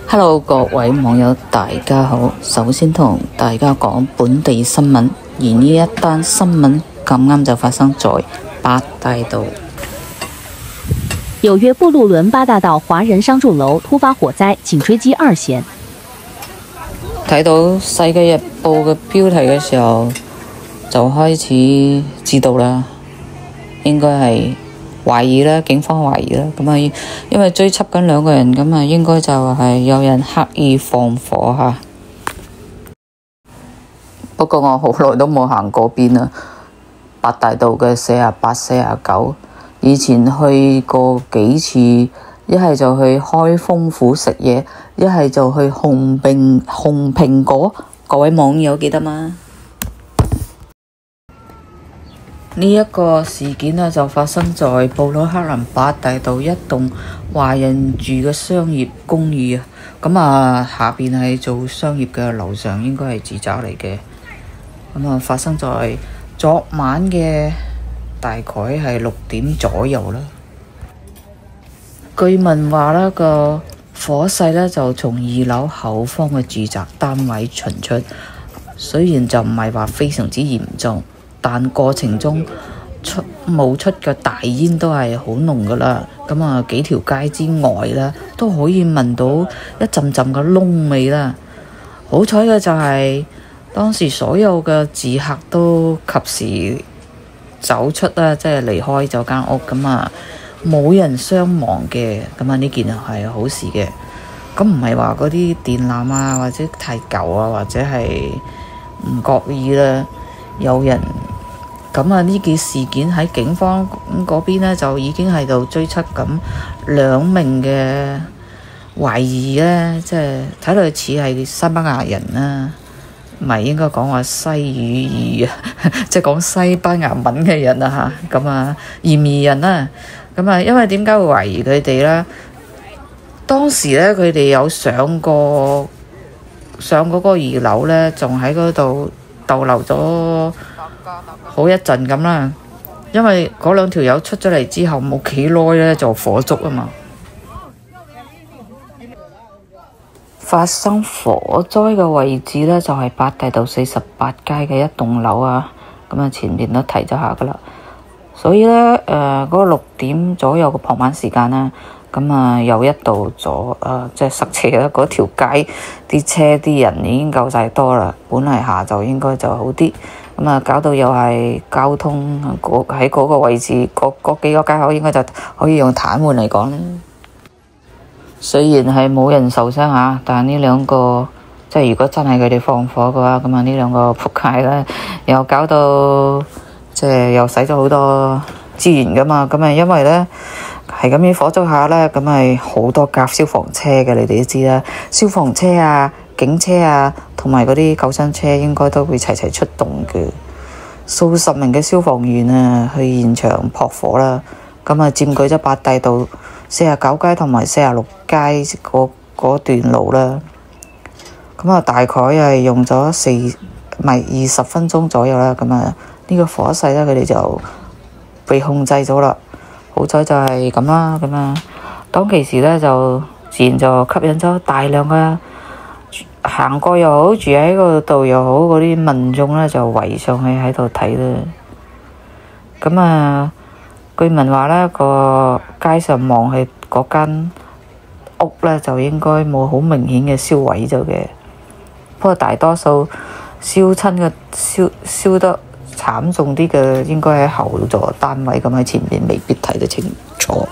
Hello， 各位網友，大家好。首先同大家講本地新聞，而呢一單新聞咁啱就發生在八大道。纽約布魯倫八大道華人商住樓突發火災，警追緝2嫌。睇到《世界日報》嘅標題嘅時候，就開始知道啦，應該係懷疑啦，警方懷疑啦。咁啊，因為追緝緊2個人，咁啊，應該就係有人刻意放火嚇。不過我好耐都冇行嗰邊啦，八大道嘅48、49。以前去過幾次，一係就去開封府食嘢，一係就去紅蘋果。各位網友記得嗎？呢一個事件呢，就發生在布魯克林八大道一棟華人住嘅商業公寓啊。咁啊，下邊係做商業嘅，樓上應該係住宅嚟嘅。咁啊，發生在昨晚嘅大概係6點左右啦。據聞話呢個火勢呢就從2樓後方嘅住宅單位傳出，雖然就唔係話非常之嚴重，但過程中冒出嘅大煙都係好濃噶啦。咁啊，幾條街之外呢都可以聞到一陣陣嘅燶味啦。好彩嘅就係當時所有嘅住客都及時走出啦，即係離開咗間屋，咁啊冇人傷亡嘅，咁啊呢件係好事嘅。咁唔係話嗰啲電纜啊，或者太舊啊，或者係唔覺意啦，有人咁啊呢件事件喺警方嗰邊呢，就已經喺度追緝緊2名嘅懷疑呢，即係睇落似係西班牙人啦。唔係應該講話西語語啊，即係講西班牙文嘅人啊嚇，咁啊嫌疑人啦，咁啊因為點解會懷疑佢哋呢？當時呢，佢哋有上嗰個2樓呢，仲喺嗰度逗留咗好一陣咁啦，因為嗰2條友出咗嚟之後冇幾耐呢，就火燭啊嘛。發生火災嘅位置呢，就係八大道48街嘅一棟樓啊。咁啊，前面都提咗下噶啦。所以呢，嗰個6點左右嘅傍晚時間呢，咁啊又一度咗即係塞車啦。嗰條街啲車啲人已經夠晒多啦。本嚟下晝應該就好啲，咁啊搞到又係交通喺嗰個位置，嗰幾個街口應該就可以用癱瘓嚟講咧。雖然係冇人受傷嚇，但係呢2個即係如果真係佢哋放火嘅話，咁啊呢2個仆街咧，又搞到即係又使咗好多資源噶嘛。咁啊因為咧係咁樣火燭下咧，咁係好多架消防車嘅，你哋都知啦。消防車啊、警車啊，同埋嗰啲救傷車應該都會齊齊出動嘅。數十名嘅消防員啊去現場撲火啦。咁啊佔據咗八大道49街同埋46街嗰段路啦。咁啊大概係用咗20分鐘左右啦。咁啊呢個火勢咧，佢哋就被控制咗啦。好彩就係咁啦。咁啊當其時咧，就自然就吸引咗大量嘅行過又好，住喺嗰度又好，嗰啲民眾咧就圍上去喺度睇啦。咁啊據聞話呢個街上望去嗰間屋呢，就應該冇好明顯嘅燒毀咗嘅。不過大多數燒得慘重啲嘅，應該喺後座單位，咁喺前面未必睇得清楚。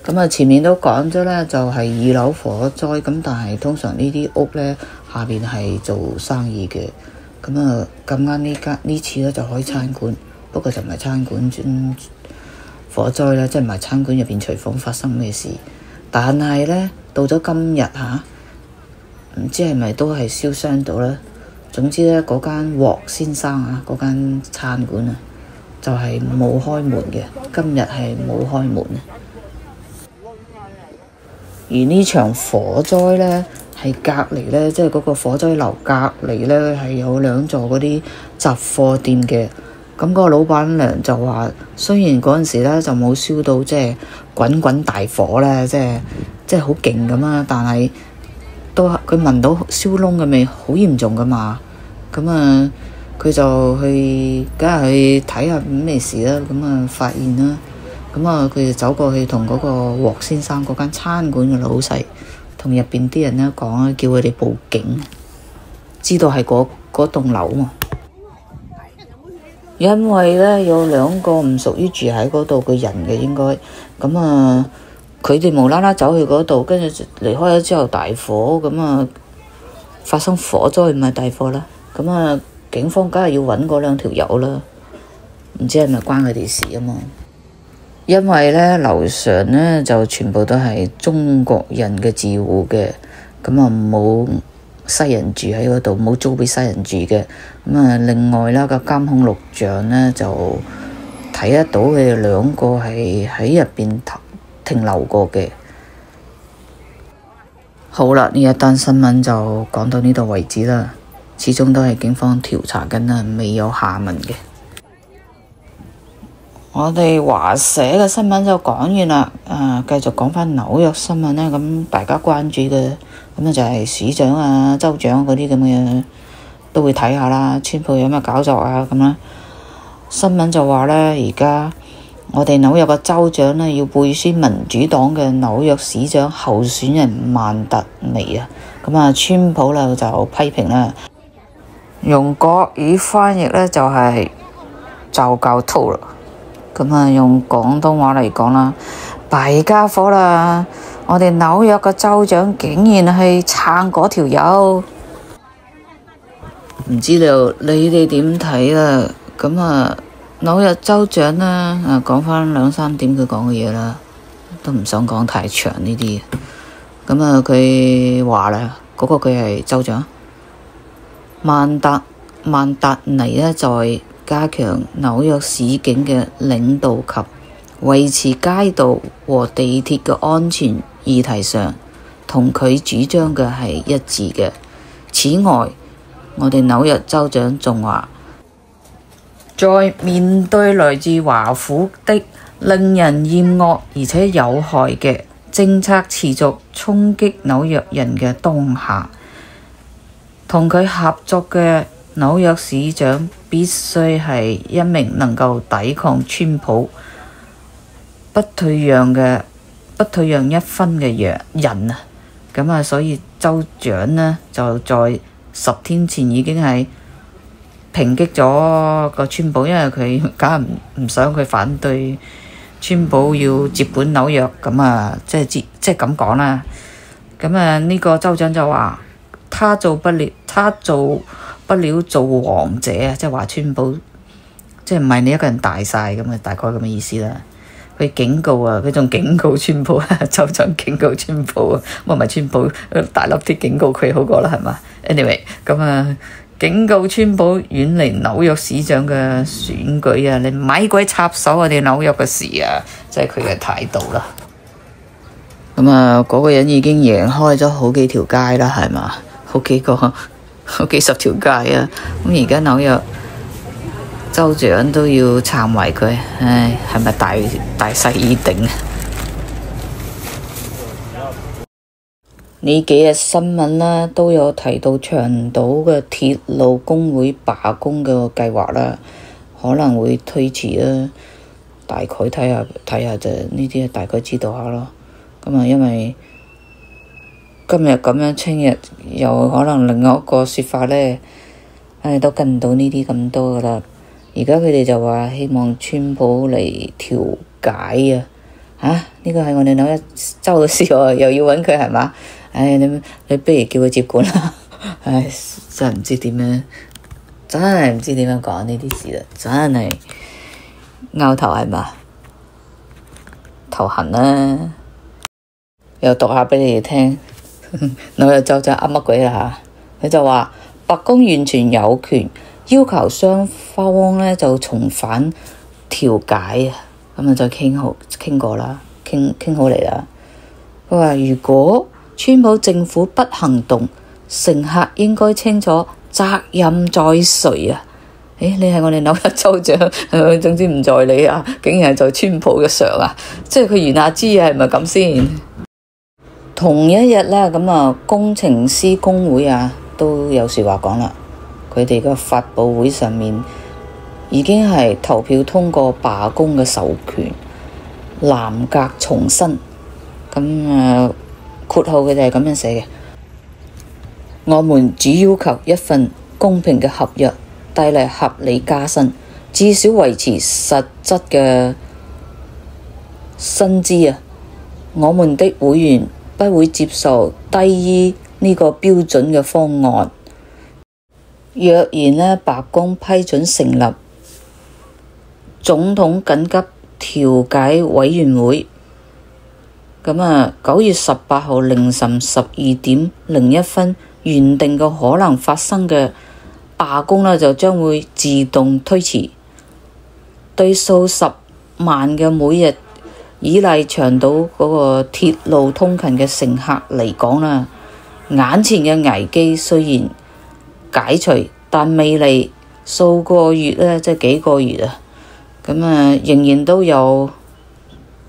咁啊，前面都講咗啦，就係2樓火災。咁但係通常呢啲屋呢，下邊係做生意嘅。咁啊咁啱呢次呢，就可以餐館。不過就唔係餐館火災啦，即係唔係餐館入邊廚房發生咩事。但係呢，到咗今日唔知係咪都係燒傷到呢。總之呢，嗰間鑊先生嗰間餐館就係冇開門嘅，今日係冇開門。而呢場火災呢，係係隔離咧，即係嗰個火災樓隔離咧係有2座嗰啲雜貨店嘅。咁嗰個老闆娘就話，雖然嗰陣時咧就冇燒到即係滾滾大火咧，即係好勁咁啊，但係都佢聞到燒燶嘅味，好嚴重噶嘛。咁啊，佢就去梗係去睇下咩事啦。咁啊，發現啦，咁啊，佢就走過去同嗰個獲先生嗰間餐館嘅老細，同入邊啲人咧講啊，叫佢哋報警，知道係嗰棟樓嘛。因為咧有2個唔屬於住喺嗰度嘅人嘅應該，咁啊佢哋無啦啦走去嗰度，跟住離開咗之後大火，咁啊發生火災唔係大火啦，咁啊警方梗係要揾嗰2條友啦，唔知係咪關佢哋事啊嘛？因為咧樓上咧就全部都係中國人嘅住戶嘅，咁啊冇西人住喺嗰度，冇租俾西人住嘅。咁啊，另外啦個監控錄像呢，就睇得到佢哋2個係喺入邊停留過嘅。好啦，呢一單新聞就講到呢度為止啦。始終都係警方調查緊啦，未有下文嘅。我哋華社嘅新聞就講完啦。繼續講返紐約新聞呢，咁大家關注嘅咁就係市長啊、州長嗰啲咁嘅都會睇下啦。川普有咩搞作啊咁啦。新聞就話呢，而家我哋紐約嘅州長呢，要背書民主黨嘅紐約市長候選人曼特尼啊。咁啊，川普呢就批評啦，用國語翻譯呢，就係就教徒啦。咁啊，用廣東話嚟講啦，弊家伙啦！我哋紐約嘅州長竟然係撐嗰條友，唔知道你哋點睇啦？咁啊，紐約州長啦，講返2、3點佢講嘅嘢啦，都唔想講太長呢啲。咁啊，佢話啦，嗰個佢係州長曼達尼呢，在加強紐約市警嘅領導及維持街道和地鐵嘅安全議題上，同佢主張嘅係一致嘅。此外，我哋紐約州長仲話，在面對來自華府的令人厭惡而且有害嘅政策持續衝擊紐約人嘅當下，同佢合作嘅紐約市長必須係一名能夠抵抗川普、不退讓一分嘅人啊！咁啊，所以州長呢，就在10天前已經係抨擊咗個川普，因為佢梗係唔想佢反對川普要接管紐約，咁啊，即係咁講啦。咁啊，呢個州長就話，他做不了做王者啊！即係話川普，即係唔係你一個人大晒咁啊？大概咁嘅意思啦。佢警告啊，佢仲警告川普啊，州長警告川普啊，唔係川普大粒啲警告佢好過啦，係嘛 ？Anyway， 咁啊，警告川普遠離紐約市長嘅選舉啊！你咪鬼插手我哋紐約嘅事啊！即係佢嘅態度啦。咁啊，嗰個人已經贏開咗好幾條街啦，係嘛？好幾十條街啊！咁而家紐約州長都要撐埋佢，唉，係咪大勢已定啊？呢幾日新聞啦，都有提到長島嘅鐵路工會罷工嘅計劃啦，可能會推遲啦。大概睇下就呢啲，大概知道下咯。咁啊，因為今日咁樣，聽日又可能另外一個說法呢，都跟唔到呢啲咁多噶啦。而家佢哋就話希望川普嚟調解啊！呢個係我哋紐約州嘅事喎，又要揾佢係嘛？你不如叫佢接管啦！真係唔知點樣，真係唔知點樣講呢啲事啦，真係拗頭係嘛？頭痕啦！又讀下俾你哋聽。紐約州長噏乜鬼啦嚇？佢就話白宮完全有權要求雙方呢就重返調解啊，咁啊再傾過啦，傾好嚟啦。佢話如果川普政府不行動，乘客應該清楚責任在誰啊？你係我哋紐約州長，總之唔在你啊，竟然係在川普嘅上啊！即係佢言下之意係咪咁先？同一日啦，咁啊，工程師工會啊都有說話講啦。佢哋嘅發佈會上面已經係投票通過罷工嘅授權，嚴格重申。咁括號佢哋係咁樣寫嘅：我們只要求一份公平嘅合約，帶嚟合理加薪，至少維持實質嘅薪資啊！我們的會員不會接受低於呢個標準嘅方案。若然呢，白宮批准成立總統緊急調解委員會，咁啊9月18號凌晨12:01原定嘅可能發生嘅罷工呢，就將會自動推遲。對數十萬嘅每日依賴長島嗰個鐵路通勤嘅乘客嚟講啦，眼前嘅危機雖然解除，但未嚟數個月呢，即係幾個月啊，咁啊仍然都有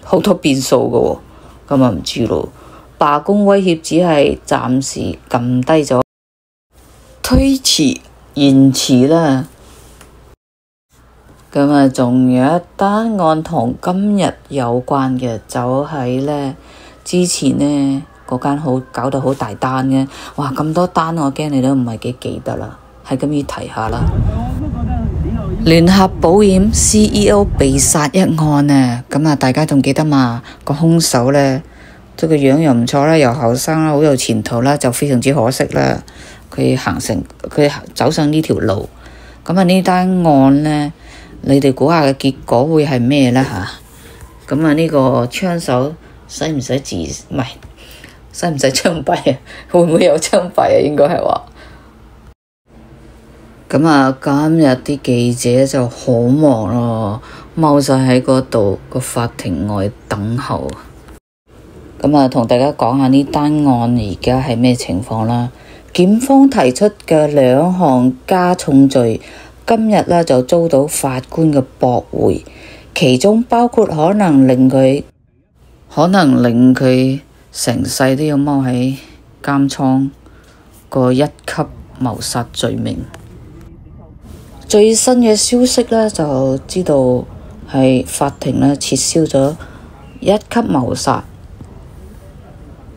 好多變數嘅喎，咁啊唔知咯。罷工威脅只係暫時撳低咗，推遲延遲啦。咁啊，仲有一單案同今日有關嘅，就係呢之前呢嗰間搞到好大單嘅，哇咁多單我驚你都唔係幾記得啦，係咁要提下啦。聯合保險 CEO 被殺一案啊，咁啊大家仲記得嘛？個兇手呢，即係個樣又唔錯啦，又後生啦，好有前途啦，就非常之可惜啦。佢走上呢條路，咁啊呢單案呢，你哋估下嘅結果會係咩呢？吓？咁啊呢個槍手使唔使槍斃啊？會唔會有槍斃啊？應該係話。咁啊今日啲記者就好忙咯，踎晒喺嗰度個法庭外等候。咁啊同大家講下呢單案而家係咩情況啦。檢方提出嘅2項加重罪，今日呢就遭到法官嘅駁回，其中包括可能令佢成世都要踎喺監倉個1級謀殺罪名。最新嘅消息呢，就知道係法庭呢撤銷咗1級謀殺。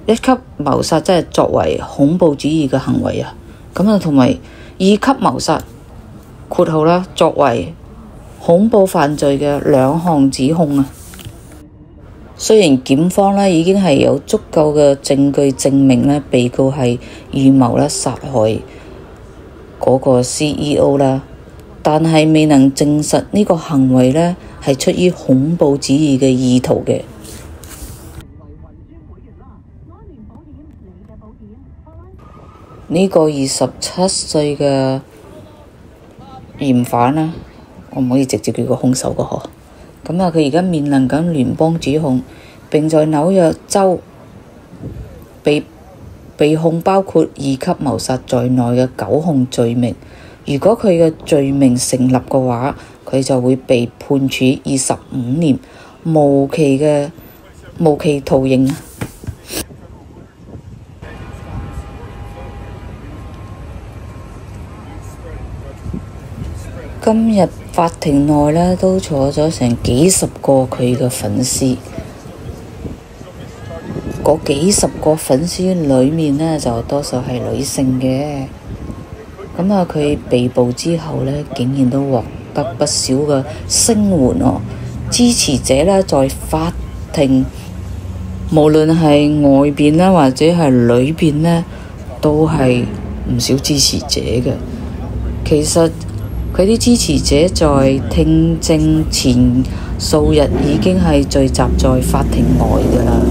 1級謀殺即係作為恐怖主義嘅行為啊，咁啊同埋2級謀殺括號啦，作為恐怖犯罪嘅2項指控啊。雖然檢方呢已經係有足夠嘅證據證明呢被告係預謀呢殺害嗰個 CEO 啦，但係未能證實呢個行為呢係出於恐怖主義嘅意圖嘅。呢個27歲嘅嫌犯啦，我唔可以直接叫佢兇手㗎嗬。咁啊，佢而家面臨緊聯邦指控，並在紐約州被控包括2級謀殺在內嘅9項罪名。如果佢嘅罪名成立嘅話，佢就會被判處25年無期徒刑。今日法庭內呢都坐咗成幾十個佢嘅粉絲，嗰幾十個粉絲裏面呢，就多數係女性嘅。咁啊，佢被捕之後呢，竟然都獲得不少嘅聲援哦。支持者呢，在法庭無論係外邊啦，或者係裏邊呢，都係唔少支持者嘅。其實佢啲支持者在聽證前數日已經係聚集在法庭外㗎啦，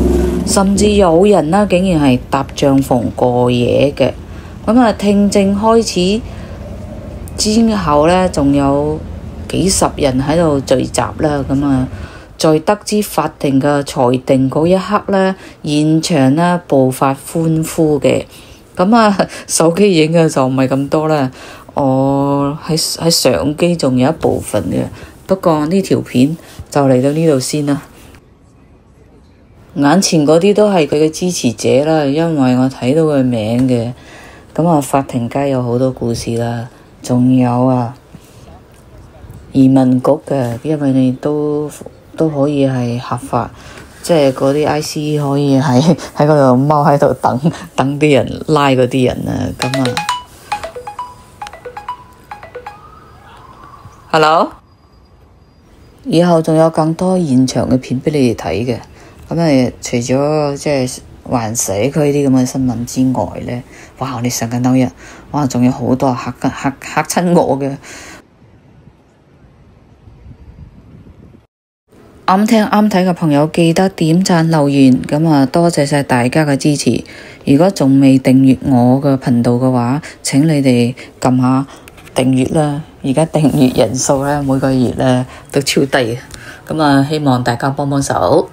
甚至有人啦，竟然係搭帳篷過夜嘅。咁啊，聽證開始之後呢，仲有幾十人喺度聚集啦。咁啊，在得知法庭嘅裁定嗰一刻呢，現場呢爆發歡呼嘅。咁啊，手機影嘅就唔係咁多啦。我喺相機仲有一部分嘅，不過呢條片就嚟到呢度先啦。眼前嗰啲都係佢嘅支持者啦，因為我睇到佢名嘅。咁啊，法庭街有好多故事啦，仲有啊移民局嘅，因為你都可以係合法，即係嗰啲 IC 可以喺嗰度踎喺度等啲人拉嗰啲人啊。咁啊，Hello，以後仲有更多現場嘅片畀你哋睇嘅。咁啊，除咗即係環社區啲咁嘅新聞之外呢，哇！我哋上緊紐約，哇！仲有好多嚇親我嘅。啱聽啱睇嘅朋友記得點讚留言，咁啊多謝晒大家嘅支持。如果仲未訂閱我嘅頻道嘅話，請你哋撳下訂閱啦。而家訂閱人數呢，每個月呢都超低，咁啊希望大家幫幫手。